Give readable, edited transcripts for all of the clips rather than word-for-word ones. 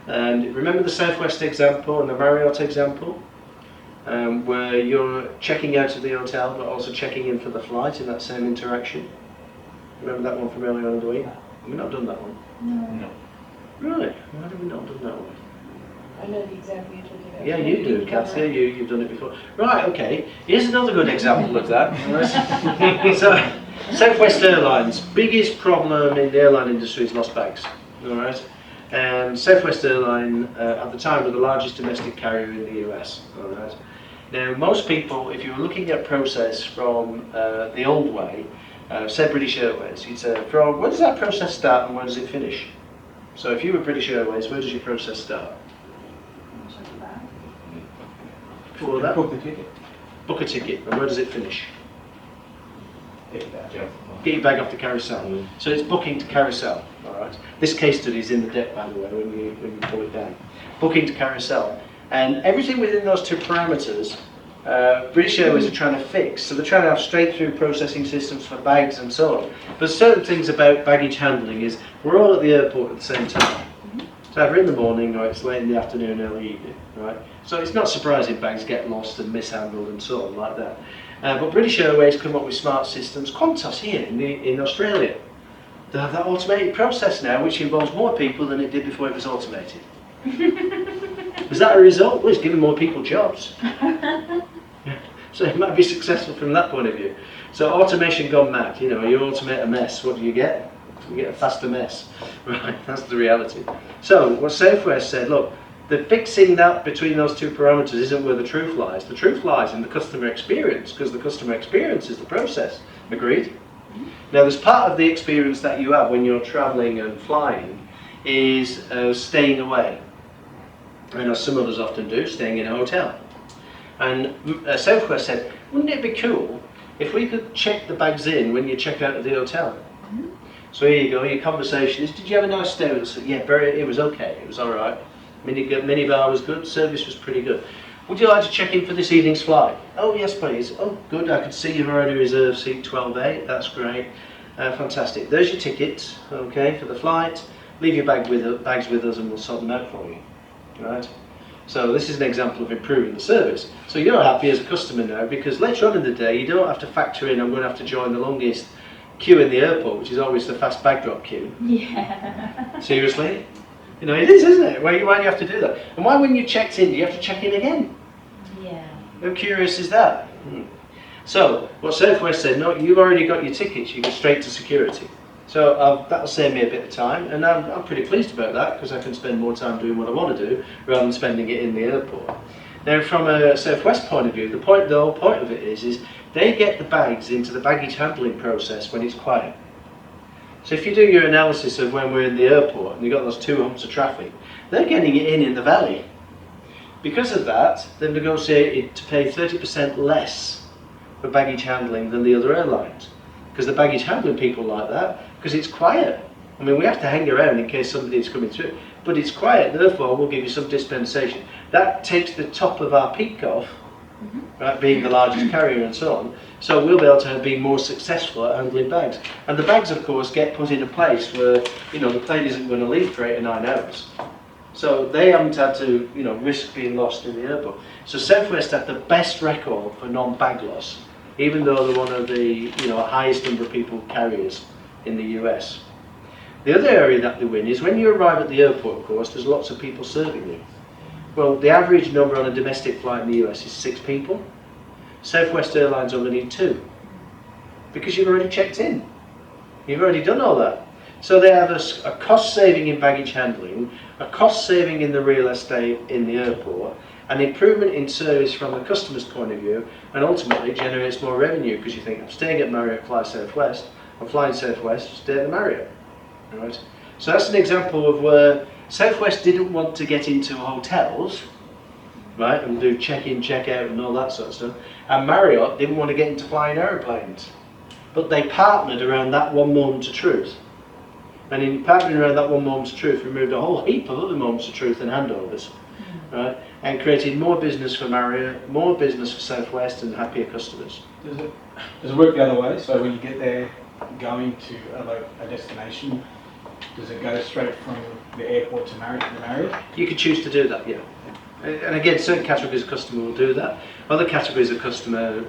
And remember the Southwest example and the Marriott example, where you're checking out of the hotel but also checking in for the flight in that same interaction. Remember that one from earlier on in the week? Have we not done that one? No. Really? Why have we not done that one? I know the example you're talking about. Yeah, you do, Kathy. You've done it before. Right, okay. Here's another good example of that. So, Southwest Airlines, biggest problem in the airline industry is lost bags. All right. Southwest Airline at the time were the largest domestic carrier in the US. All right. Now, most people, if you were looking at process from the old way, say British Airways, you'd say, from where does that process start and where does it finish? So, if you were British Airways, where does your process start? Before that? Book the ticket. Book a ticket, and where does it finish? Get Get your bag off the carousel. So it's booking to carousel. All right. This case study is in the deck, by the way, when you pull it down. Booking to carousel, and everything within those two parameters, British Airways are trying to fix. So they're trying to have straight-through processing systems for bags and so on. But certain things about baggage handling is we're all at the airport at the same time. It's either in the morning or it's late in the afternoon, early evening, right? So it's not surprising bags get lost and mishandled and so on like that. But British Airways come up with smart systems. Qantas here in Australia, they have that automated process now, which involves more people than it did before it was automated. Was that a result? Well, it's giving more people jobs. So it might be successful from that point of view. So automation gone mad. You know, you automate a mess, what do you get? You get a faster mess. Right, that's the reality. So what Southwest said, look, the fixing that between those two parameters isn't where the truth lies. The truth lies in the customer experience, because the customer experience is the process. Agreed? Now there's part of the experience that you have when you're travelling and flying is staying away. And as some others often do, staying in a hotel. And Southwest said, wouldn't it be cool if we could check the bags in when you check out of the hotel? So here you go, your conversation is, did you have a nice stay with us? Yeah, it was okay, it was alright. Minibar was good, service was pretty good. Would you like to check in for this evening's flight? Oh yes please. Oh good, I could see you've already reserved seat 12A, that's great. Fantastic, there's your ticket, okay, for the flight. Leave your bags with us and we'll sort them out for you. Right? So this is an example of improving the service. So you're happy as a customer now because later on in the day you don't have to factor in I'm going to have to join the longest queue in the airport, which is always the fast bag drop queue. Yeah. Seriously? You know, it is, isn't it? Why do you have to do that? And why when you checked in, do you have to check in again? Yeah. How curious is that? So, what Southwest said, no, you've already got your tickets, you go straight to security. So that'll save me a bit of time, and I'm pretty pleased about that because I can spend more time doing what I want to do rather than spending it in the airport. Now, from a Southwest point of view, the whole point of it is they get the bags into the baggage handling process when it's quiet. So if you do your analysis of when we're in the airport and you've got those two humps of traffic, they're getting it in the valley. Because of that, they've negotiated to pay 30% less for baggage handling than the other airlines. Because the baggage handling people like that, because it's quiet. I mean, we have to hang around in case somebody is coming through, but it's quiet, therefore we'll give you some dispensation. That takes the top of our peak off, right, being the largest carrier and so on, so we'll be able to be more successful at handling bags. And the bags, of course, get put in a place where, you know, the plane isn't going to leave for 8 or 9 hours. So they haven't had to, you know, risk being lost in the airport. So Southwest have the best record for non-bag loss, even though they're one of the, you know, highest number of people carriers in the US. The other area that they win is when you arrive at the airport, of course, there's lots of people serving you. Well, the average number on a domestic flight in the US is 6 people. Southwest Airlines only need 2. Because you've already checked in. You've already done all that. So they have a cost saving in baggage handling, a cost saving in the real estate in the airport, an improvement in service from the customer's point of view, and ultimately generates more revenue because you think, I'm staying at Marriott, fly Southwest, I'm flying Southwest, stay at the Marriott. Right? So that's an example of where Southwest didn't want to get into hotels, right, and do check-in, check-out and all that sort of stuff, and Marriott didn't want to get into flying aeroplanes. But they partnered around that one moment of truth. And in partnering around that one moment of truth, removed a whole heap of other moments of truth and handovers, right, and created more business for Marriott, more business for Southwest, and happier customers. Does it work the other way? So when you get there, going to a destination, Does it go straight from the airport to the Marriott? You could choose to do that, yeah. And again, certain categories of customer will do that. Other categories of customer,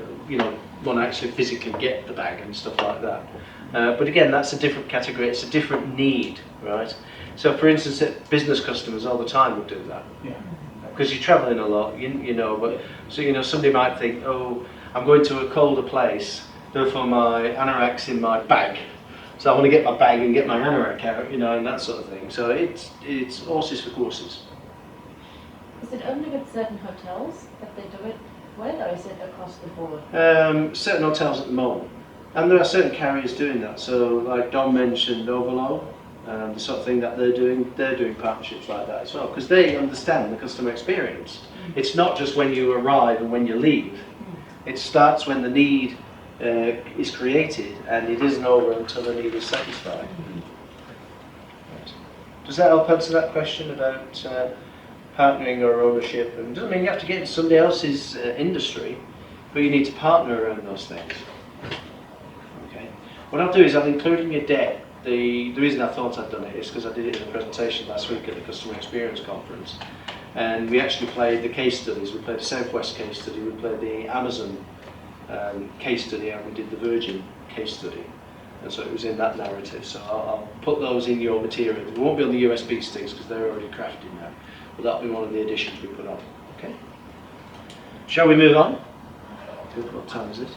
want to actually physically get the bag and stuff like that. But again, that's a different category. It's a different need, right? So, for instance, business customers all the time would do that. Yeah. Because you're traveling a lot, but so somebody might think, oh, I'm going to a colder place, therefore my anorak's in my bag, so I want to get my bag and get my anorak out, and that sort of thing. So it's horses for courses. Is it only with certain hotels that they do it with, or is it across the board? Certain hotels at the moment, and there are certain carriers doing that. So like Don mentioned, Overlow. The sort of thing that they're doing partnerships like that as well, because they understand the customer experience. It's not just when you arrive and when you leave. It starts when the need is created, and it isn't over until the need is satisfied. Right. Does that help answer that question about partnering or ownership? And it doesn't mean you have to get into somebody else's industry, but you need to partner around those things. Okay. What I'll do is I'll include in your deck. The reason I thought I'd done it is because I did it in a presentation last week at the Customer Experience Conference, and we actually played the case studies. We played the Southwest case study, we played the Amazon case study, and we did the Virgin case study, and so it was in that narrative. So I'll put those in your material. They won't be on the USB sticks because they're already crafted now, but that'll be one of the additions we put on. Okay. Shall we move on? What time is it?